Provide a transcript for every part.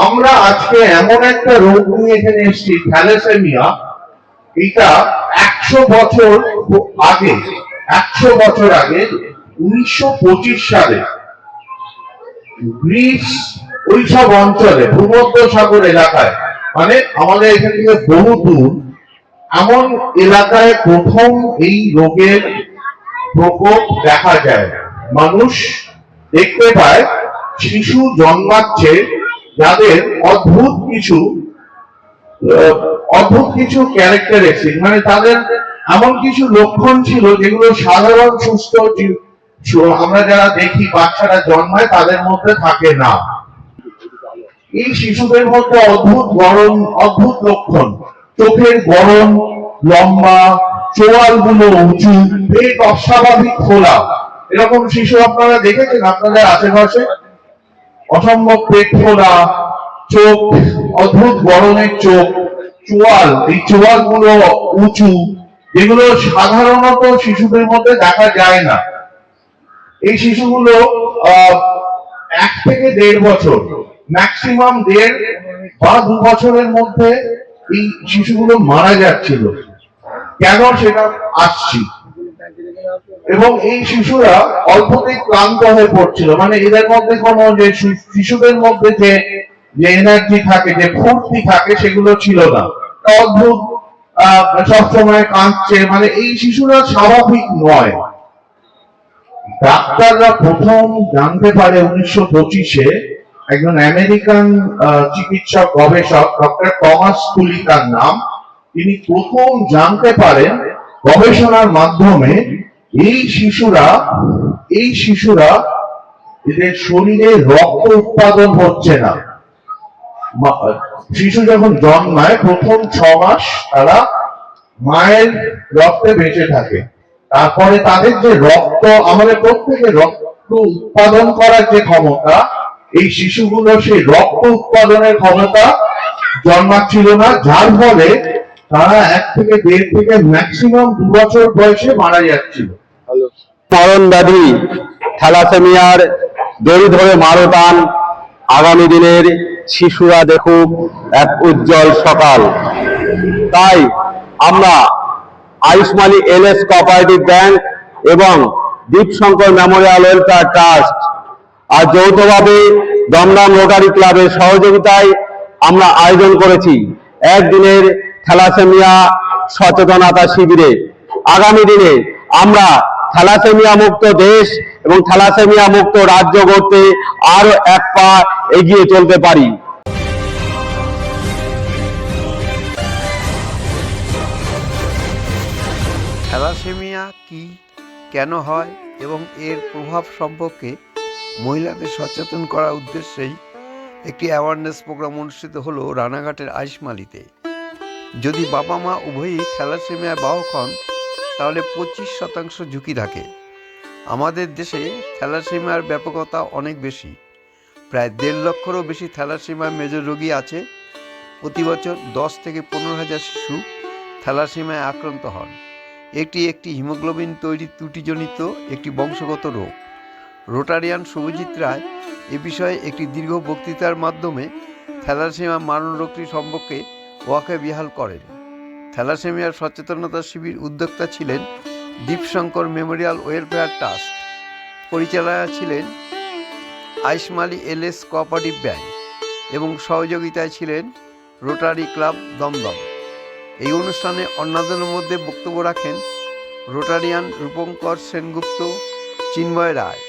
আমরা আজকে এমন একটা রোগ নিয়ে এখানে এসেছি, থ্যালাসেমিয়া। এটা 100 বছর আগে 100 বছর আগে 1925 সালে গ্রিস ওইসব অঞ্চলে ভূমধ্য সাগর এলাকায়, মানে আমাদের এখান থেকে বহু দূর, এমন এলাকায় প্রথম এই রোগের প্রকোপ দেখা যায়। মানুষ দেখতে পায় শিশু জন্মাচ্ছে যাদের অদ্ভুত কিছু ক্যারেক্টারিস্টিক, মানে তাদের এমন কিছু লক্ষণ ছিল যেগুলো সাধারণ সুস্থ আমরা যারা দেখি বাচ্চারা জন্মায় তাদের মধ্যে থাকে না। এই শিশুদের মধ্যে অদ্ভুত লক্ষণ, চোখের গরম, লম্বা, চোয়ালগুলো উঁচু, পেট অস্বাভাবিক খোলা। এরকম শিশু আপনারা দেখেছেন আপনাদের আশেপাশে? অসম্ভব পেট খোলা, চোখ অদ্ভুত গরমের চোখ, এই চোয়ালগুলো উঁচু, যেগুলো সাধারণত শিশুদের মধ্যে দেখা যায় না। এই শিশুগুলো 1 থেকে 1.5 বছর, ম্যাক্সিমাম 1.5 বা 2 বছরের মধ্যে এই শিশুগুলো মারা যাচ্ছিল। কেন সেটা আসছি। এবং এই শিশুরা অল্পতেই ক্লান্ত হয়ে পড়ছিল, মানে এদের মধ্যে কোনো যে শিশুদের মধ্যে যে এনার্জি থাকে, যে ফুর্তি থাকে, সেগুলো ছিল না। অদ্ভুত সবসময় কাঁদছে, মানে এই শিশুরা স্বাভাবিক নয়। ডাক্তাররা প্রথম জানতে পারে 1925-এ, একজন আমেরিকান চিকিৎসক গবেষক ডক্টর টমাস কুলি তার নাম, তিনি প্রথম জানতে পারেন গবেষণার মাধ্যমে এই শিশুরা এদের শরীরে রক্ত উৎপাদন হচ্ছে না। শিশু যখন জন্মায় প্রথম 6 মাস তারা মায়ের রক্তে বেঁচে থাকে। তারপরে তাদের যে রক্ত, আমাদের প্রত্যেকের রক্ত উৎপাদন করার যে ক্ষমতা, এই শিশুগুলো সেই রক্ত উৎপাদনের ক্ষমতা জন্মাচ্ছিল না, যার ফলে তারা 1 থেকে 1.5 থেকে ম্যাক্সিমাম 2 বছর বয়সে মারা যাচ্ছিল। মরণ ব্যাধি থ্যালাসেমিয়ার দড়ি ধরে মারতান আগামী দিনের শিশুরা দেখুক এক উজ্জ্বল সকাল। তাই আমরা আয়ুষ্মালী এলএস কোঅপারেটিভ ব্যাংক এবং দীপশঙ্কর মেমোরিয়াল ওয়েলফেয়ার ট্রাস্ট আর যৌথভাবে দমদম রোটারি ক্লাবের সহযোগিতায় আমরা আয়োজন করেছি একদিনের থ্যালাসেমিয়া সচেতনতা শিবিরে। আগামী দিনে আমরা থ্যালাসেমিয়া মুক্ত দেশ এবং থ্যালাসেমিয়া মুক্ত রাজ্য গড়তে আরো 1 পা এগিয়ে চলতে পারি। থ্যালাসেমিয়া কি, কেন হয় এবং এর প্রভাব সম্পর্কে মহিলাদের সচেতন করার উদ্দেশ্যেই একটি অ্যাওয়ারনেস প্রোগ্রাম অনুষ্ঠিত হলো রানাঘাটের আইশমালিতে। যদি বাবা মা উভয়ই থ্যালাসেমিয়ার বাহক হন তাহলে 25% ঝুঁকি থাকে। আমাদের দেশে থ্যালাসেমিয়ার ব্যাপকতা অনেক বেশি, প্রায় 1.5 লক্ষেরও বেশি থ্যালাসেমিয়া মেজর রোগী আছে। প্রতি বছর 10 থেকে 15,000 শিশু থ্যালাসেমিয়ায় আক্রান্ত হন। একটি হিমোগ্লোবিন তৈরি ত্রুটিজনিত একটি বংশগত রোগ। রোটারিয়ান শুভজিৎ রায় এ বিষয়ে একটি দীর্ঘ বক্তৃতার মাধ্যমে থ্যালাসেমিয়া মারণ রোগটি সম্পর্কে ওয়াকিবহাল করেন। থ্যালাসেমিয়ার সচেতনতা শিবির উদ্যোক্তা ছিলেন দীপশঙ্কর মেমোরিয়াল ওয়েলফেয়ার ট্রাস্ট, পরিচালনা ছিলেন আয়ুষ্মালী এলএস কোঅপারেটিভ ব্যাংক এবং সহযোগিতায় ছিলেন রোটারি ক্লাব দমদম। এই অনুষ্ঠানে অন্যদের মধ্যে বক্তব্য রাখেন রোটারিয়ান রূপঙ্কর সেনগুপ্ত, চিন্ময় রায়,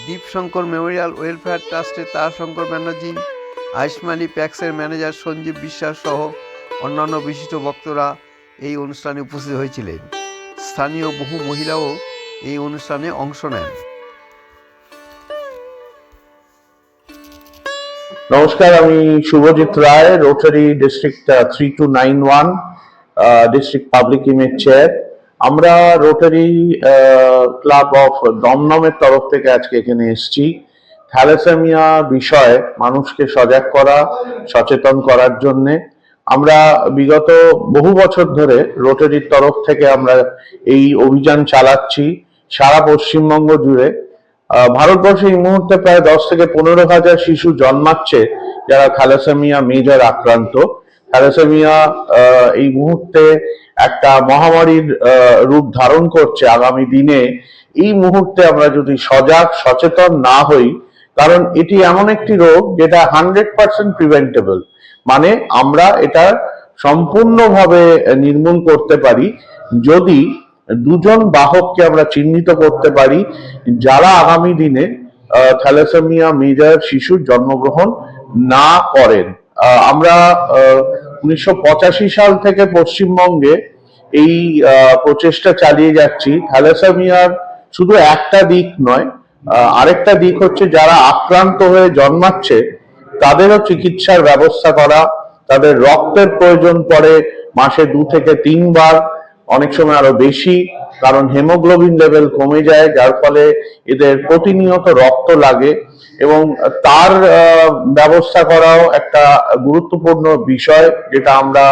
দীপশঙ্কর মেমোরিয়াল ওয়েলফেয়ার ট্রাস্টের তারাশঙ্কর ব্যানার্জি, আয়ুষ্মালী প্যাক্সের ম্যানেজার সঞ্জীব বিশ্বাস সহ অন্যান্য বিশিষ্ট বক্তারা এই অনুষ্ঠানে উপস্থিত হয়েছিলেন। স্থানীয় বহু মহিলাও এই অনুষ্ঠানে অংশ নেন। নমস্কার, আমি Subhajit Roy, Rotary district 3291 district public image chair. আমরা রোটারি ক্লাব অফ দমদমের তরফ থেকে আজকে এখানে এসেছি থ্যালাসেমিয়া বিষয়ে মানুষকে সজাগ করা, সচেতন করার জন্যে। আমরা বিগত বহু বছর ধরে রোটারির তরফ থেকে আমরা এই অভিযান চালাচ্ছি সারা পশ্চিমবঙ্গ জুড়ে। ভারতবর্ষে এই মুহূর্তে প্রায় 10 থেকে 15 হাজার শিশু জন্মাচ্ছে যারা থ্যালাসেমিয়া মেজর আক্রান্ত। থ্যালাসেমিয়া এই মুহূর্তে একটা মহামারীর রূপ ধারণ করছে আগামী দিনে। এই মুহূর্তে আমরা যদি সজাগ সচেতন না হই, কারণ এটি এমন একটি রোগ যেটা 100% প্রিভেন্টেবল, মানে আমরা এটা সম্পূর্ণভাবে নির্মূল করতে পারি যদি দুজন বাহককে আমরা চিহ্নিত করতে পারি যারা আগামী দিনে থ্যালাসেমিয়া মেজর শিশুর জন্মগ্রহণ না করেন। আমরা 1985 সাল থেকে পশ্চিমবঙ্গে এই প্রচেষ্টা চালিয়ে যাচ্ছি। থ্যালাসেমিয়ার শুধু একটা দিক নয়, আরেকটা দিক হচ্ছে যারা আক্রান্ত হয়ে জন্মাচ্ছে তাদেরও চিকিৎসার ব্যবস্থা করা। তাদের রক্তের প্রয়োজন পড়ে মাসে 2 থেকে 3 বার, অনেক সময় আরো বেশি, কারণ হেমোগ্লোবিন লেভেল কমে যায়, যার ফলে এদের প্রতিনিয়ত রক্ত লাগে এবং তার ব্যবস্থা করাও একটা গুরুত্বপূর্ণ বিষয়, যেটা আমরা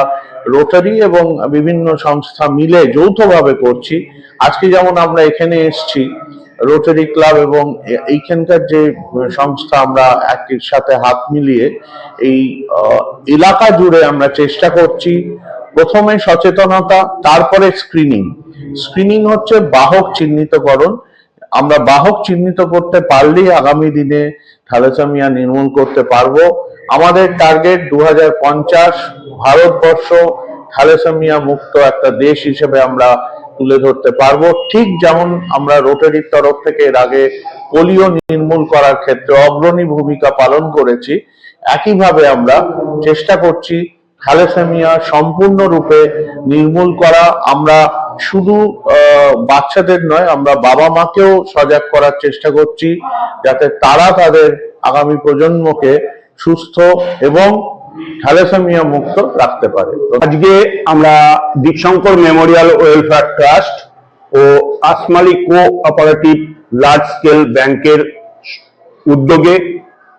রোটারি এবং বিভিন্ন সংস্থা মিলে যৌথভাবে করছি। আজকে যেমন আমরা এখানে এসেছি, রোটারি ক্লাব এবং এইখানকার যে সংস্থা, আমরা একই সাথে হাত মিলিয়ে এই এলাকা জুড়ে আমরা চেষ্টা করছি প্রথমে সচেতনতা, তারপরে স্ক্রিনিং হচ্ছে বাহক চিহ্নিতকরণ। আমরা বাহক চিহ্নিত করতে পারলেই আগামী দিনে থ্যালাসেমিয়া নির্মূল করতে পারবো। আমাদের টার্গেট 2050 ভারতবর্ষ থ্যালাসেমিয়া মুক্ত একটা দেশ হিসেবে আমরা তুলে ধরতে পারবো। ঠিক যেমন আমরা রোটারির তরফ থেকে এর আগে পোলিও নির্মূল করার ক্ষেত্রে অগ্রণী ভূমিকা পালন করেছি, একইভাবে আমরা চেষ্টা করছি থ্যালাসেমিয়া সম্পূর্ণরূপে নির্মূল করা। আমরা শুধু বাচ্চাদের নয়, আমরা বাবা মাকেও সজাগ করার চেষ্টা করছি যাতে তারা তাদের আগামী প্রজন্মকে সুস্থ এবং থ্যালাসেমিয়া মুক্ত রাখতে পারে। আজকে আমরা দীপশঙ্কর মেমোরিয়াল ওয়েলফেয়ার ট্রাস্ট ও আসমালি কোঅপারেটিভ লার্জ স্কেল ব্যাংকের উদ্যোগে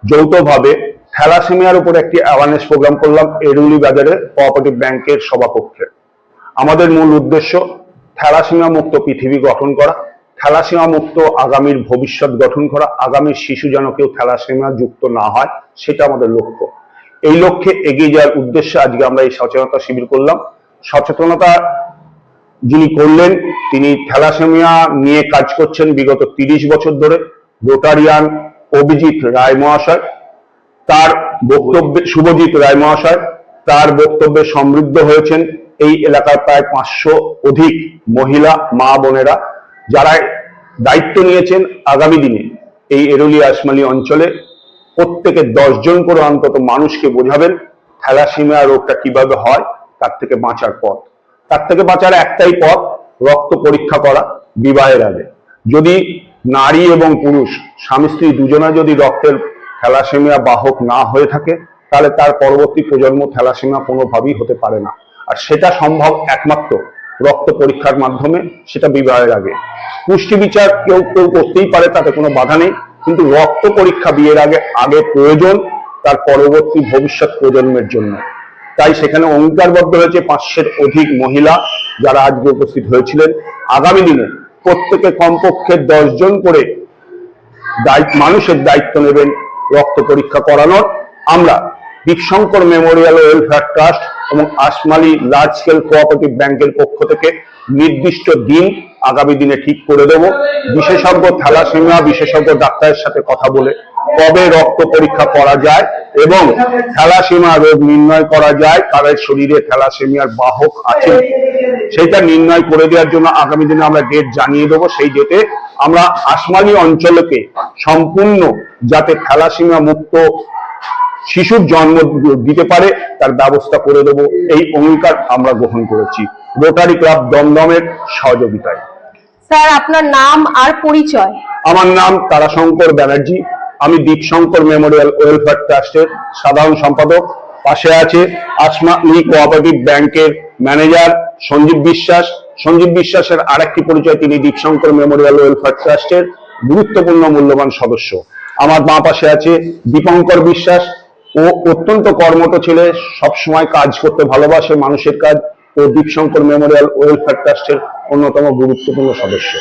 যৌথভাবে থ্যালাসেমিয়ার উপর একটি অ্যাওয়ারনেস প্রোগ্রাম করলাম এরুলি বাজারের কোঅপারেটিভ ব্যাংকের সভাকক্ষে। আমাদের মূল উদ্দেশ্য থ্যালাসেমিয়া মুক্ত পৃথিবী গঠন করা, থ্যালাসেমিয়া মুক্ত আগামীর ভবিষ্যৎ গঠন করা, আগামীর শিশু যেন কেউ থ্যালাসেমিয়া যুক্ত না হয়, সেটা আমাদের লক্ষ্য। এই লক্ষ্যে এগিয়ে যাওয়ার উদ্দেশ্যে আজকে আমরা এই সচেতনতা শিবির করলাম। সচেতনতা যিনি করলেন তিনি থ্যালাসেমিয়া নিয়ে কাজ করছেন বিগত 30 বছর ধরে, রোটারিয়ান অভিজিৎ রায় মহাশয়। তার বক্তব্যে শুভজিৎ রায় মহাশয় তার বক্তব্যে সমৃদ্ধ হয়েছেন এই এলাকার প্রায় 500 অধিক মহিলা মা বোনেরা, যারা দায়িত্ব নিয়েছেন আগামী দিনে এই এরুলি আসমালি অঞ্চলে প্রত্যেকে 10 জন করে অন্তত মানুষকে বোঝাবেন থ্যালাসেমিয়া রোগটা কিভাবে হয়, তার থেকে বাঁচার পথ। তার থেকে বাঁচার একটাই পথ, রক্ত পরীক্ষা করা বিবাহের আগে। যদি নারী এবং পুরুষ স্বামী স্ত্রী দুজনা যদি রক্তের থ্যালাসেমিয়া বাহক না হয়ে থাকে, তাহলে তার পরবর্তী প্রজন্ম থ্যালাসেমিয়া কোনোভাবেই হতে পারে না। আর সেটা সম্ভব একমাত্র রক্ত পরীক্ষার মাধ্যমে, সেটা বিবাহের আগে। পুষ্টি বিচার কেউ কেউ করতেই পারে, তাতে কোনো বাধা নেই, কিন্তু রক্ত পরীক্ষা বিয়ের আগে প্রয়োজন তার পরবর্তী ভবিষ্যৎ প্রজন্মের জন্য। তাই সেখানে অঙ্গীকারবদ্ধ হয়েছে 500-এর অধিক মহিলা যারা আজকে উপস্থিত হয়েছিলেন। আগামী দিনে প্রত্যেকে কমপক্ষে 10 জন করে মানুষের দায়িত্ব নেবেন রক্ত পরীক্ষা করানোর। আমরা দীপশঙ্কর মেমোরিয়াল ওয়েলফেয়ার ট্রাস্ট এবং আসমালি লার্জ স্কেল কোঅপারেটিভ ব্যাংকের পক্ষ থেকে নির্দিষ্ট দিন আগামী দিনে ঠিক করে দেব। বিশেষজ্ঞ থ্যালাসেমিয়া বিশেষজ্ঞ ডাক্তারের সাথে কথা বলে কবে রক্ত পরীক্ষা করা যায় এবং থ্যালাসেমিয়া রোগ নির্ণয় করা যায়, কাদের শরীরে থ্যালাসেমিয়ার বাহক আছে সেটা নির্ণয় করে দেওয়ার জন্য আগামী দিনে আমরা ডেট জানিয়ে দেবো। সেই ডেটে আমরা আসমালি অঞ্চলকে সম্পূর্ণ যাতে থ্যালাসেমিয়া মুক্ত শিশুর জন্ম দিতে পারে তার ব্যবস্থা করে দেব, এই অঙ্গীকার আমরা গ্রহণ করেছি রোটারি ক্লাব দমদমের সহযোগিতায়। স্যার, আপনার নাম আর পরিচয়? আমার নাম তারাশঙ্কর ব্যানার্জি, আমি দীপশঙ্কর মেমোরিয়াল ওয়েলফেয়ার ট্রাস্টের সাধারণ সম্পাদক। পাশে আছে আসমালি কোঅপারেটিভ ব্যাংকের ম্যানেজার সঞ্জীব বিশ্বাস। সঞ্জীব বিশ্বাসের আরেকটি পরিচয়, তিনি দীপশঙ্কর মেমোরিয়াল ওয়েলফেয়ার ট্রাস্টের গুরুত্বপূর্ণ মূল্যবান সদস্য। আমার বাঁ পাশে আছে দীপঙ্কর বিশ্বাস, ও অত্যন্ত কর্মঠ ছেলে, সবসময় কাজ করতে ভালোবাসে, মানুষের কাজ, ও দীপশঙ্কর মেমোরিয়াল ওয়েলফেয়ার ট্রাস্টের অন্যতম গুরুত্বপূর্ণ সদস্য।